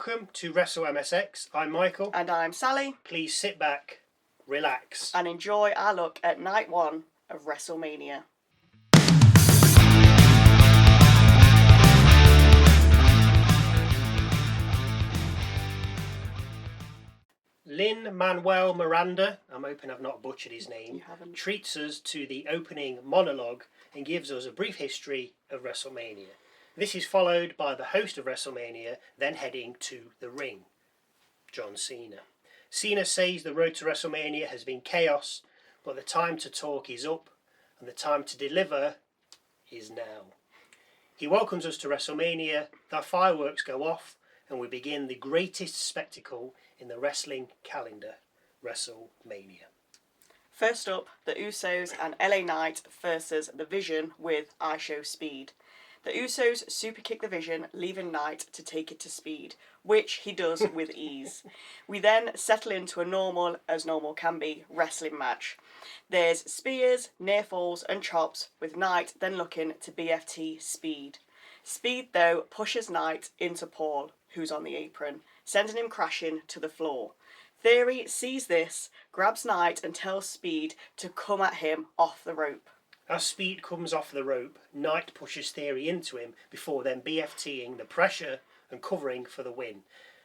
Welcome to Wrestle MSX. I'm Michael. And I'm Sally. Please sit back, relax, and enjoy our look at Night 1 of WrestleMania. Lin-Manuel Miranda, I'm hoping I've not butchered his name, treats us to the opening monologue and gives us a brief history of WrestleMania. This is followed by the host of WrestleMania then heading to the ring, John Cena. Cena says the road to WrestleMania has been chaos, but the time to talk is up and the time to deliver is now. He welcomes us to WrestleMania, the fireworks go off, and we begin the greatest spectacle in the wrestling calendar, WrestleMania. First up, the Usos and LA Knight versus The Vision with IShowSpeed. The Usos superkick The Vision, leaving Knight to take it to Speed, which he does with ease. We then settle into a normal, as normal can be, wrestling match. There's spears, near falls and chops, with Knight then looking to BFT Speed. Speed, though, pushes Knight into Paul, who's on the apron, sending him crashing to the floor. Theory sees this, grabs Knight and tells Speed to come at him off the rope. As Speed comes off the rope, Knight pushes Theory into him before then BFTing the pressure and covering for the win.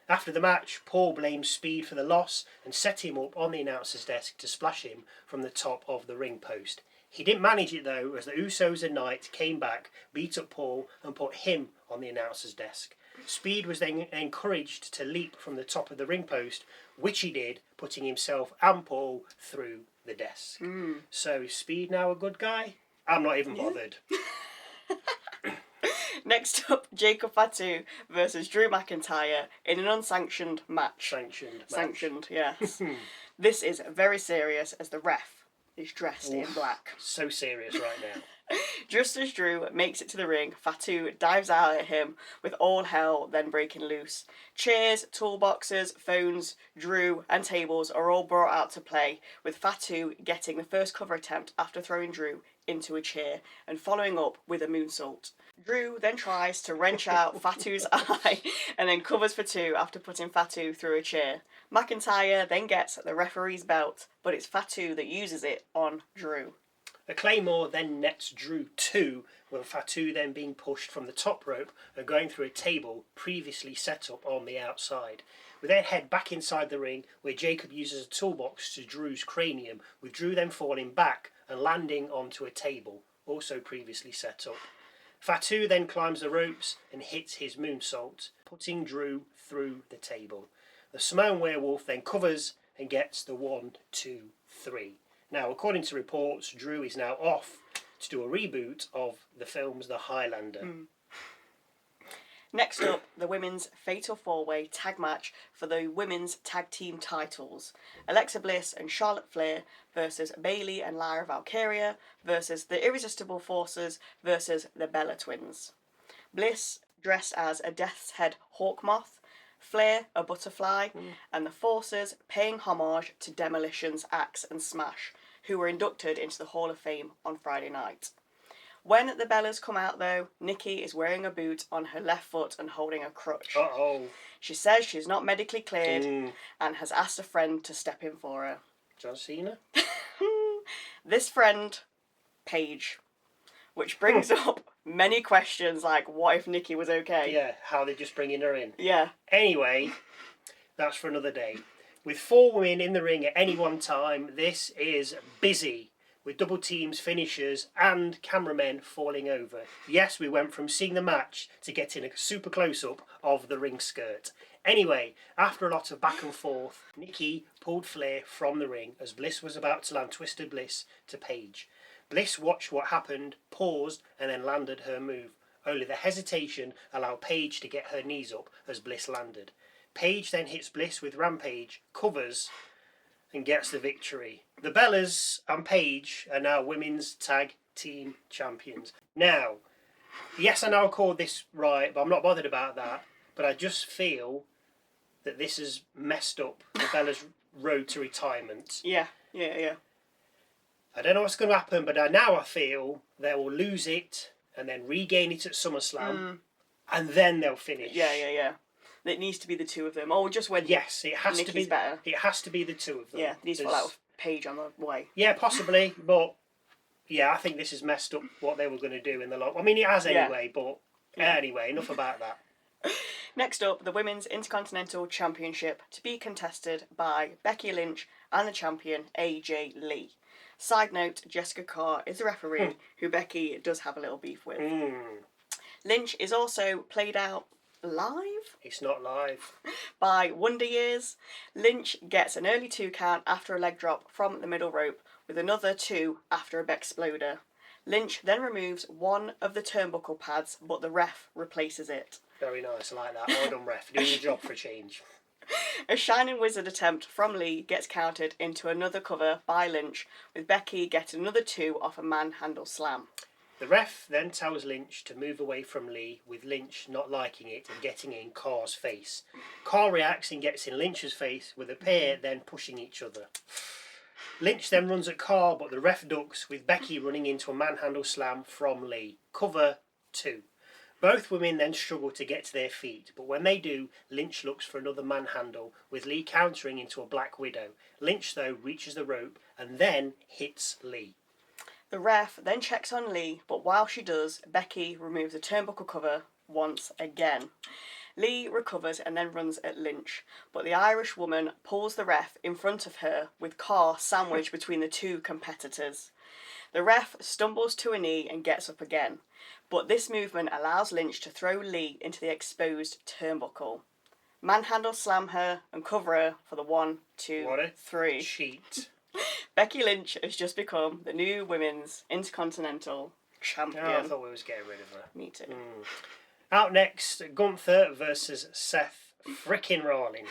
After the match, Paul blames Speed for the loss and set him up on the announcer's desk to splash him from the top of the ring post. He didn't manage it though, as the Usos and Knight came back, beat up Paul and put him on the announcer's desk. Speed was then encouraged to leap from the top of the ring post, which he did, putting himself and Paul through the desk. So is Speed now a good guy? I'm not even bothered. Next up, Jacob Fatu versus Drew McIntyre in an unsanctioned match. Sanctioned, yes. This is very serious as the ref is dressed in black. So serious right now. Just as Drew makes it to the ring, Fatu dives out at him with all hell then breaking loose. Chairs, toolboxes, phones, Drew and tables are all brought out to play, with Fatu getting the first cover attempt after throwing Drew into a chair and following up with a moonsault. Drew then tries to wrench out Fatu's eye and then covers for two after putting Fatu through a chair. McIntyre then gets the referee's belt, but it's Fatu that uses it on Drew. A Claymore then nets Drew 2, with Fatu then being pushed from the top rope and going through a table previously set up on the outside. We then head back inside the ring, where Jacob uses a toolbox to Drew's cranium, with Drew then falling back and landing onto a table, also previously set up. Fatu then climbs the ropes and hits his moonsault, putting Drew through the table. The Samoan Werewolf then covers and gets the 1, 2, 3. Now, according to reports, Drew is now off to do a reboot of the films The Highlander. Next up, the women's Fatal 4-Way tag match for the women's tag team titles. Alexa Bliss and Charlotte Flair versus Bayley and Lyra Valkyria versus the Irresistible Forces versus the Bella Twins. Bliss dressed as a Death's Head hawk moth, Flair a butterfly, and the Forces paying homage to Demolition's Axe and Smash, who were inducted into the Hall of Fame on Friday night. When the Bellas come out though, Nikki is wearing a boot on her left foot and holding a crutch. Uh-oh. She says she's not medically cleared and has asked a friend to step in for her. John Cena? This friend, Paige, which brings up many questions like, what if Nikki was okay? Yeah, how they're just bringing her in. Yeah. Anyway, that's for another day. With 4 women in the ring at any one time, this is busy, with double teams, finishers, and cameramen falling over. Yes, we went from seeing the match to getting a super close-up of the ring skirt. Anyway, after a lot of back and forth, Nikki pulled Flair from the ring as Bliss was about to land Twisted Bliss to Paige. Bliss watched what happened, paused, and then landed her move. Only the hesitation allowed Paige to get her knees up as Bliss landed. Paige then hits Bliss with Rampage, covers, and gets the victory. The Bellas and Paige are now women's tag team champions. Now, yes, I know I called this right, but I'm not bothered about that. But I just feel that this has messed up the Bellas' road to retirement. Yeah. I don't know what's going to happen, but now I feel they will lose it and then regain it at SummerSlam, and then they'll finish. Yeah. It needs to be the two of them, or just when Yes, it has to be. better. It has to be the two of them. Yeah, these fall out with Paige on the way. Yeah, possibly, but yeah, I think this has messed up what they were going to do in the long. I mean, it has anyway, but anyway, enough about that. Next up, the Women's Intercontinental Championship to be contested by Becky Lynch and the champion AJ Lee. Side note, Jessica Carr is the referee, who Becky does have a little beef with. Lynch is also played out live? It's not live. By Wonder Years. Lynch gets an early 2 count after a leg drop from the middle rope, with another 2 after a Bexploder. Lynch then removes one of the turnbuckle pads, but the ref replaces it. Very nice, I like that. Well done, ref. Doing your job for a change. A Shining Wizard attempt from Lee gets countered into another cover by Lynch, with Becky getting another 2 off a manhandle slam. The ref then tells Lynch to move away from Lee, with Lynch not liking it and getting in Carr's face. Carr reacts and gets in Lynch's face, with the pair then pushing each other. Lynch then runs at Carr, but the ref ducks, with Becky running into a manhandle slam from Lee. Cover 2. Both women then struggle to get to their feet, but when they do, Lynch looks for another manhandle, with Lee countering into a Black Widow. Lynch, though, reaches the rope and then hits Lee. The ref then checks on Lee, but while she does, Becky removes the turnbuckle cover once again. Lee recovers and then runs at Lynch, but the Irish woman pulls the ref in front of her, with Carr sandwiched between the two competitors. The ref stumbles to a knee and gets up again, but this movement allows Lynch to throw Lee into the exposed turnbuckle. Manhandle slam her and cover her for the 1, 2, 3. Cheat. Becky Lynch has just become the new Women's Intercontinental Champion. Oh, I thought we was getting rid of her. Me too. Out next, Gunther versus Seth frickin' Rollins.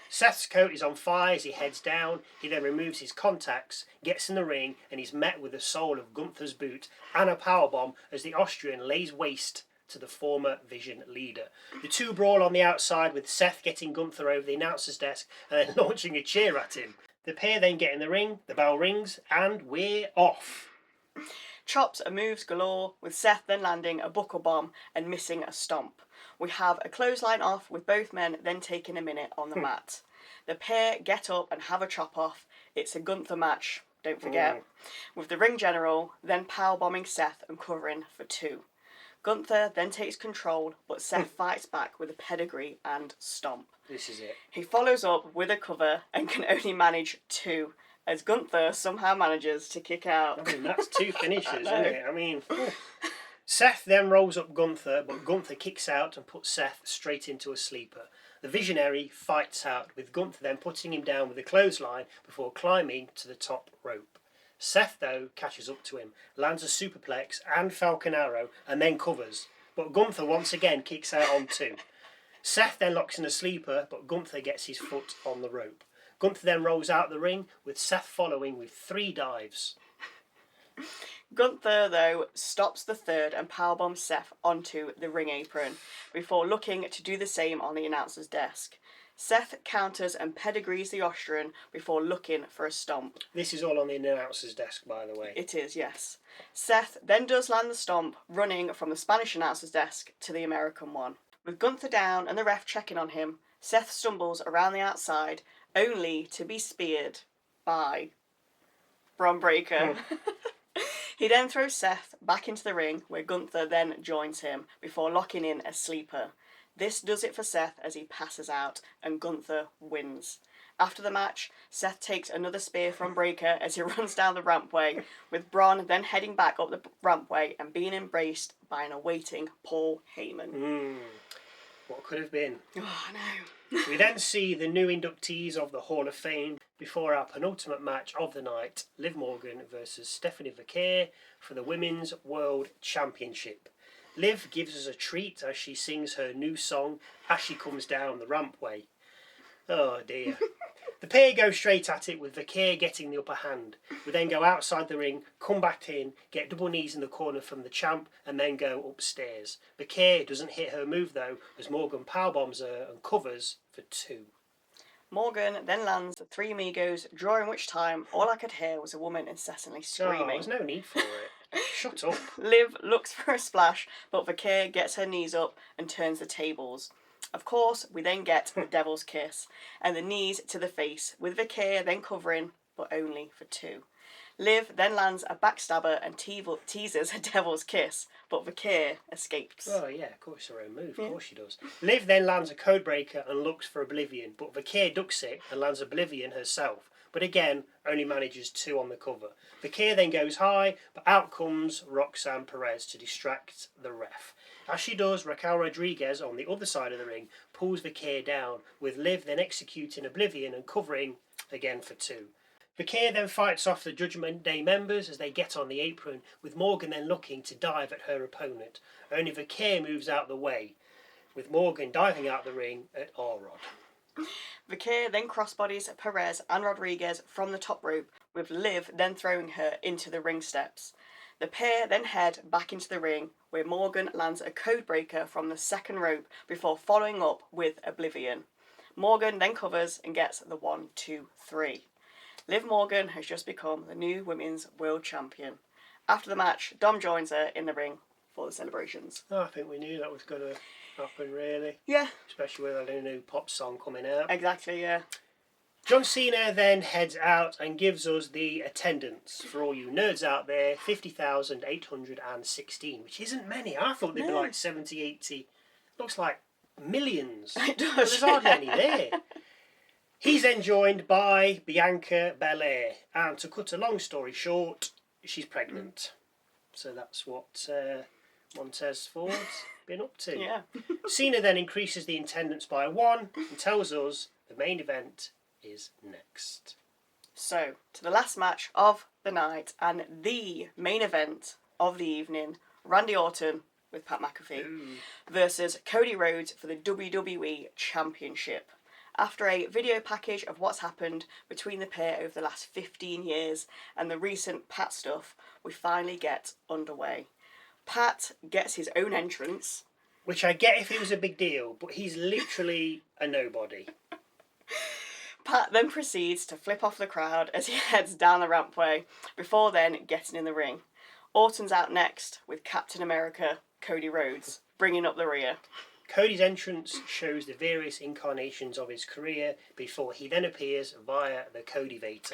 Seth's coat is on fire as he heads down. He then removes his contacts, gets in the ring, and he's met with the sole of Gunther's boot and a powerbomb as the Austrian lays waste to the former Vision leader. The two brawl on the outside, with Seth getting Gunther over the announcer's desk and then launching a cheer at him. The pair then get in the ring, the bell rings, and we're off. Chops and moves galore, with Seth then landing a buckle bomb and missing a stomp. We have a clothesline off, with both men then taking a minute on the mat. The pair get up and have a chop off. It's a Gunther match, don't forget. With the ring general then powerbombing Seth and covering for 2. Gunther then takes control, but Seth fights back with a pedigree and stomp. This is it. He follows up with a cover and can only manage 2, as Gunther somehow manages to kick out. I mean, that's 2 finishes, isn't it? I mean, Seth then rolls up Gunther, but Gunther kicks out and puts Seth straight into a sleeper. The Visionary fights out, with Gunther then putting him down with a clothesline before climbing to the top rope. Seth, though, catches up to him, lands a superplex and Falcon Arrow, and then covers. But Gunther once again kicks out on 2. Seth then locks in a sleeper, but Gunther gets his foot on the rope. Gunther then rolls out the ring, with Seth following with 3 dives. Gunther, though, stops the third and powerbombs Seth onto the ring apron, before looking to do the same on the announcer's desk. Seth counters and pedigrees the Austrian before looking for a stomp. This is all on the announcer's desk, by the way. It is, yes. Seth then does land the stomp, running from the Spanish announcer's desk to the American one. With Gunther down and the ref checking on him, Seth stumbles around the outside, only to be speared by Bron Breakker. He then throws Seth back into the ring, where Gunther then joins him, before locking in a sleeper. This does it for Seth as he passes out, and Gunther wins. After the match, Seth takes another spear from Breakker as he runs down the rampway, with Bron then heading back up the rampway and being embraced by an awaiting Paul Heyman. What could have been? Oh, I know. We then see the new inductees of the Hall of Fame before our penultimate match of the night, Liv Morgan versus Stephanie Vaquer for the Women's World Championship. Liv gives us a treat as she sings her new song as she comes down the rampway. Oh dear. The pair go straight at it, with Vaquer getting the upper hand. We then go outside the ring, come back in, get double knees in the corner from the champ, and then go upstairs. Vaquer doesn't hit her move though, as Morgan powerbombs her and covers for 2. Morgan then lands the 3 amigos, during which time all I could hear was a woman incessantly screaming. Oh, there's no need for it. Shut up. Liv looks for a splash, but Vaquer gets her knees up and turns the tables. Of course, we then get the Devil's Kiss and the knees to the face, with Vaquer then covering, but only for 2. Liv then lands a backstabber and teases a Devil's Kiss, but Vaquer escapes. Oh yeah, of course, her own move. Of course she does. Liv then lands a Codebreaker and looks for Oblivion, but Vaquer ducks it and lands Oblivion herself. But again, only manages 2 on the cover. Vaquer then goes high, but out comes Roxanne Perez to distract the ref. As she does, Raquel Rodriguez on the other side of the ring pulls Vaquer down, with Liv then executing Oblivion and covering again for 2. Vaquer then fights off the Judgment Day members as they get on the apron, with Morgan then looking to dive at her opponent. Only Vaquer moves out the way, with Morgan diving out the ring at R-Rod. Vaquer then crossbodies Perez and Rodriguez from the top rope, with Liv then throwing her into the ring steps. The pair then head back into the ring, where Morgan lands a Codebreaker from the second rope before following up with Oblivion. Morgan then covers and gets the 1, 2, 3. Liv Morgan has just become the new Women's World Champion. After the match, Dom joins her in the ring for the celebrations. Oh, I think we knew that was going to happen, really. Yeah. Especially with a new pop song coming out. Exactly, yeah. John Cena then heads out and gives us the attendance. For all you nerds out there, 50,816, which isn't many. I thought they'd be like 70, 80. Looks like millions. It does. But there's hardly any there. He's then joined by Bianca Belair. And to cut a long story short, she's pregnant. So that's what Montez Ford's been up to. Yeah. Cena then increases the attendance by 1 and tells us the main event is next. So, to the last match of the night and the main event of the evening, Randy Orton with Pat McAfee versus Cody Rhodes for the WWE Championship. After a video package of what's happened between the pair over the last 15 years and the recent Pat stuff, we finally get underway. Pat gets his own entrance. Which I get if it was a big deal, but he's literally a nobody. Pat then proceeds to flip off the crowd as he heads down the rampway, before then getting in the ring. Orton's out next with Captain America, Cody Rhodes, bringing up the rear. Cody's entrance shows the various incarnations of his career before he then appears via the Codyvator.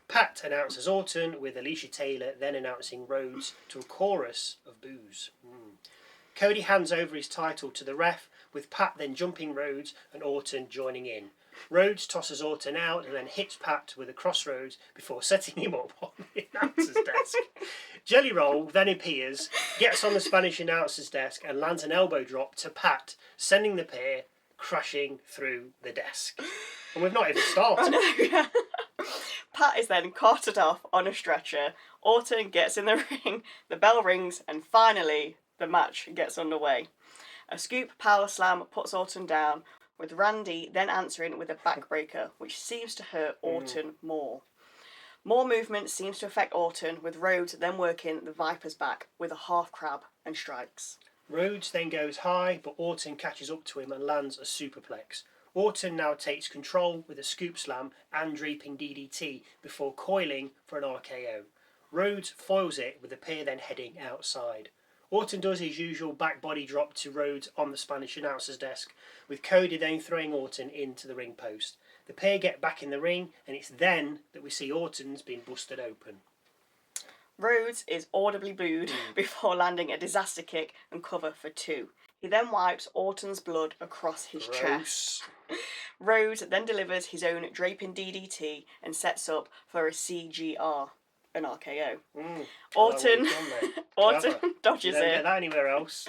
Pat announces Orton, with Alicia Taylor then announcing Rhodes to a chorus of boos. Cody hands over his title to the ref, with Pat then jumping Rhodes and Orton joining in. Rhodes tosses Orton out and then hits Pat with a crossroads before setting him up on the announcer's desk. Jelly Roll then appears, gets on the Spanish announcer's desk and lands an elbow drop to Pat, sending the pair crashing through the desk. And we've not even started. Pat is then carted off on a stretcher. Orton gets in the ring, the bell rings, and finally the match gets underway. A scoop power slam puts Orton down, with Randy then answering with a backbreaker, which seems to hurt Orton more. More movement seems to affect Orton, with Rhodes then working the Viper's back with a half crab and strikes. Rhodes then goes high, but Orton catches up to him and lands a superplex. Orton now takes control with a scoop slam and draping DDT before coiling for an RKO. Rhodes foils it, with the pair then heading outside. Orton does his usual back body drop to Rhodes on the Spanish announcer's desk, with Cody then throwing Orton into the ring post. The pair get back in the ring, and it's then that we see Orton's been busted open. Rhodes is audibly booed before landing a disaster kick and cover for 2. He then wipes Orton's blood across his chest. Rhodes then delivers his own draping DDT and sets up for a CGR, an RKO. Orton dodges you don't it. get that anywhere else.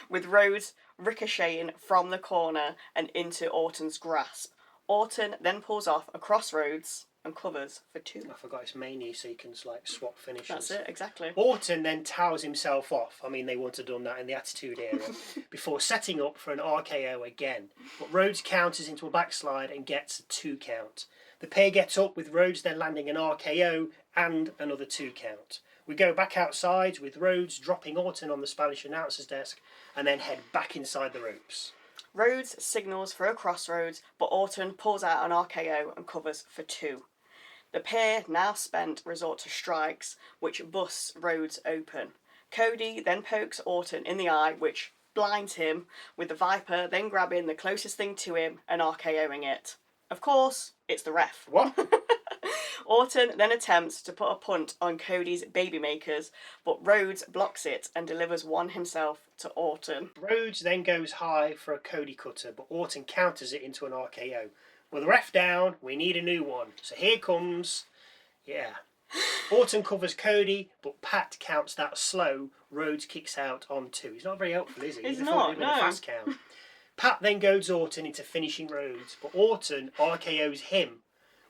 With Rhodes ricocheting from the corner and into Orton's grasp. Orton then pulls off across Rhodes and covers for 2. I forgot it's mainly so you can like swap finishes. That's it, exactly. Orton then towels himself off. I mean, they would have done that in the Attitude Era. Before setting up for an RKO again. But Rhodes counters into a backslide and gets a 2 count. The pair gets up, with Rhodes then landing an RKO and another 2 count. We go back outside, with Rhodes dropping Orton on the Spanish announcer's desk and then head back inside the ropes. Rhodes signals for a crossroads, but Orton pulls out an RKO and covers for 2. The pair, now spent, resort to strikes, which busts Rhodes open. Cody then pokes Orton in the eye, which blinds him, with the Viper then grabbing the closest thing to him and RKOing it. Of course, it's the ref. What? Orton then attempts to put a punt on Cody's babymakers, but Rhodes blocks it and delivers one himself to Orton. Rhodes then goes high for a Cody cutter, but Orton counters it into an RKO. With the ref down, we need a new one. So here comes... Yeah. Orton covers Cody, but Pat counts that slow. Rhodes kicks out on 2. He's not very helpful, is he? He's He'd not, have been no. a fast count. Pat then goads Orton into finishing Rhodes, but Orton RKOs him,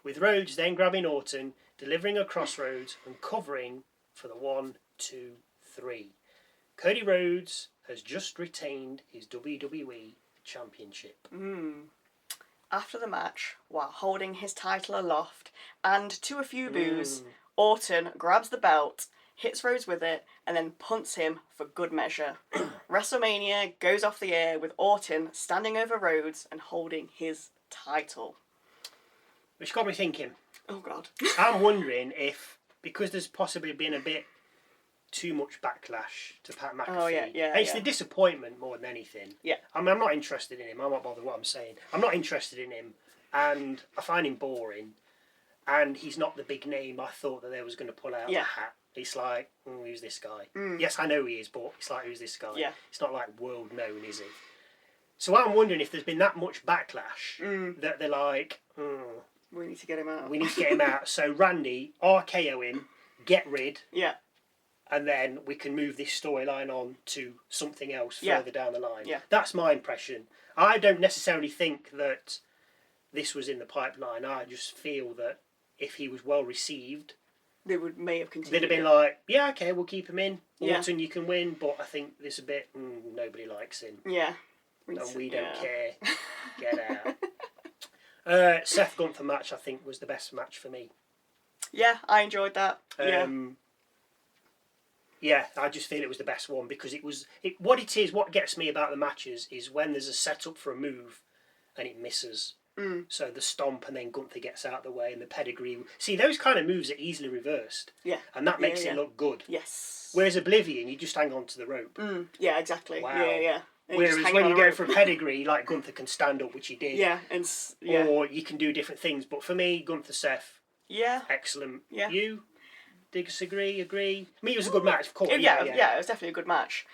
with Rhodes then grabbing Orton, delivering a crossroads and covering for the 1, 2, 3. Cody Rhodes has just retained his WWE Championship. After the match, while holding his title aloft, and to a few boos, Orton grabs the belt, hits Rhodes with it, and then punts him for good measure. WrestleMania goes off the air with Orton standing over Rhodes and holding his title. Which got me thinking. Oh, God. I'm wondering if, because there's possibly been a bit too much backlash to Pat McAfee. Oh, yeah. And it's the disappointment more than anything. Yeah. I mean, I'm not interested in him. I'm not bothered what I'm saying. I'm not interested in him. And I find him boring. And he's not the big name I thought that they was going to pull out the hat. It's like, who's this guy? Yes, I know he is, but it's like, who's this guy? Yeah. It's not like world known, is he? So I'm wondering if there's been that much backlash that they're like, We need to get him out. we need to get him out. So Randy, RKO him, get rid, Yeah. and then we can move this storyline on to something else Yeah. further down the line. Yeah. That's my impression. I don't necessarily think that this was in the pipeline. I just feel that if he was well received, They may have continued. they'd have been like, yeah, okay, we'll keep him in. Yeah. Orton, you can win, but I think this a bit, nobody likes him. Yeah. And we don't care. Get out. Seth Gunther match, I think, was the best match for me. Yeah, I enjoyed that. Yeah, I just feel it was the best one because what gets me about the matches is when there's a setup for a move and it misses. So the stomp and then Gunther gets out of the way and the pedigree. See, those kind of moves are easily reversed. Yeah. And that makes it look good. Yes. Whereas Oblivion, you just hang on to the rope. Yeah, exactly. Wow. Yeah. And Whereas just hang when on you a go rope. for a pedigree, like Gunther can stand up, which he did. Yeah, Or you can do different things. But for me, Gunther Seth, yeah. excellent. Yeah. You disagree? Agree? I mean, it was a good match, of course. Yeah, it was definitely a good match.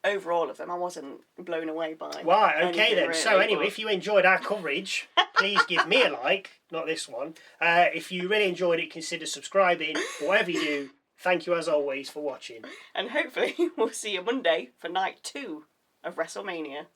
Over all of them, I wasn't blown away by. Right, okay anything, then. really, So anyway, but- if you enjoyed our coverage, please give me a like, not this one. If you really enjoyed it, consider subscribing. Whatever you do, thank you as always for watching. And hopefully we'll see you Monday for night 2 of WrestleMania.